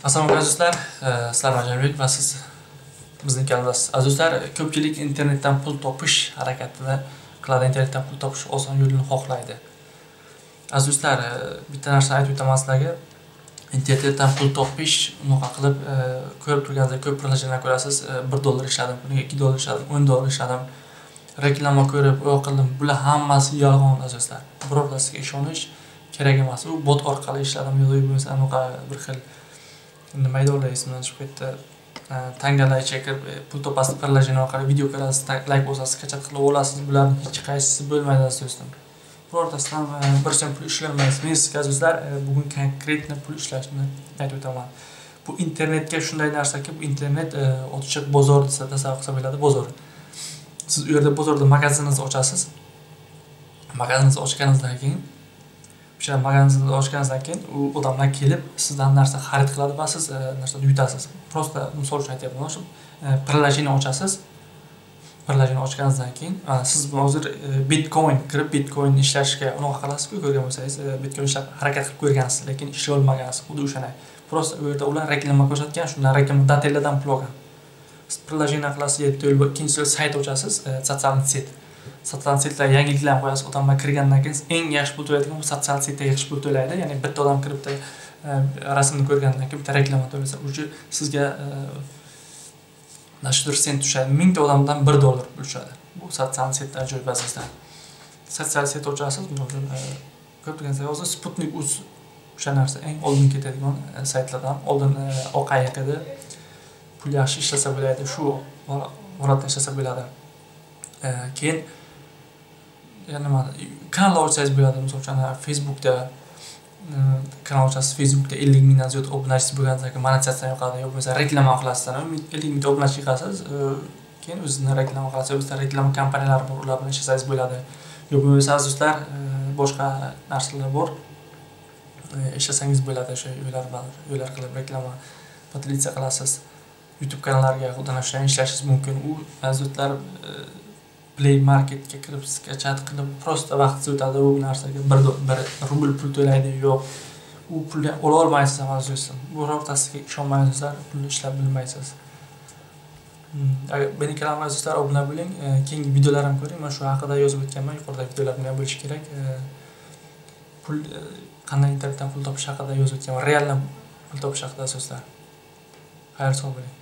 Assalomu alaykum azizlar, sizlar Majarbek va siz bizning kanaldasiz. Azizlar, ko'pchilik internetdan pul topish harakatida qiladi, internetdan pul topish oson yo'lini xohlaydi. Azizlar, bitta narsani aytib o'taman sizlarga. Internetdan pul topish unaqa qilib ko'rib turganingizdek ko'p prilojenalar ko'rasiz. $1 ishladim, kuniga $2 ishladim, $10 ishladim. Reklama ko'rib, u qildim. Bular hammasi yolg'on azizlar. Birortasiga ishonish kerak emas. U bot orqali ishladim, yo'q bo'lmasa unaqa bir xil nima edi ular esimdan chiqib ketdi. Tangalar chekib pul topasiz, prilojen orqali video ko'rasiz, like bosasiz, qachon qilib olasiz. Bularning hech qaysisi bo'lmaydi azizlar. Birortasidan bir so'm pul ishlamaysiz. Men sizga azizlar bugun konkretni pul ishlashni aytib o'taman. Bu internetga shunday narsaki, bu internet ochiq bozor desa tasavvur qilsa bo'ladi, bozor. Siz u yerda bozorda magaziningizni ochasiz. Magaziningizni ochganingizdan keyin o'sha magaziningizni ochganingizdan keyin u odamlar kelib sizdan narsa xarid qiladi va siz narsani yutasiz. Prosta misol uchun aytyapman, shu prilojen ochasiz. Prilojen ochganingizdan keyin siz hozir Bitcoin kirib Bitcoin ishlashga unaqa qilasiz-ku, ko'rgan bo'lsangiz, Bitcoin ishlab harakat qilib ko'rgansiz, lekin ishlay olmagansiz. Xuddi o'shanday. Prosta u yerda ular reklama ko'rsatgan, shundan reklama datellardan pul olgan. Siz prilojen qilasiz, 7 yil, ikkinchi sayt ochasiz, sotsial set. Sotsial setlar yangiliklarni qo'yasiz, odamlar kirgandan keyin eng yaxshi pul to'laydigan bu sotsial setga yaxshi pul to'laydi. Ya'ni bitta odam kiribda rasmni ko'rgandan keyin bitta reklama to'lasa, o'sha sizga nashr sent tushadi. 1000 ta odamdan $1 pul tushadi. Bu sotsial setlar ajoyib azizlar. Sotsial set ochasiz, ko'pchilik hozir Sputnik.uz o'sha narsa eng oldin ketadigan saytlardan oldin OKYKda pul yaxshi ishlasa bo'ladi, shu holatda ishlasa bo'ladi. Keyin nima kanal ochsangiz bo'ladi, masalan, Facebookda kanal ochasiz, Facebookda 50 mingdan ziyod obunachisi bo'lgandan keyin monetizatsiya yoqadi, yo'q bo'lmasa reklama qilasiz. 50 mingta obunachi qilasiz, keyin o'zingizni reklama qilasiz, bizda reklama kompaniyalari bor, ular bilan ishlasangiz bo'ladi. Yo'q bo'lmasa azizlar, boshqa narsalar bor. Ishlasangiz bo'ladi, o'sha yo'llar qilib reklama potritsiya qilasiz. YouTube kanallariga xudodan shunday ishlashingiz mumkin. U azizlar Play Marketga kirib chat qilib prosta vaqt o'tadi, u narsaga 1 rubl pul to'laydi, yo'q. U pulni ola olmaysiz azizlar. Birortasiga ishonmaysizlar, pulni ishlab bilmaysiz. Agar meni kanalimga azizlar obuna bo'ling, keyingi videolarimni ko'ring. Men shu haqida yozib o'tganman, yuqorida videolar bilan bo'lish kerak. Pul qanday internetdan pul topish haqida yozib o'tganman, real pul topish haqida azizlar. Xayr-sog' bo'ling.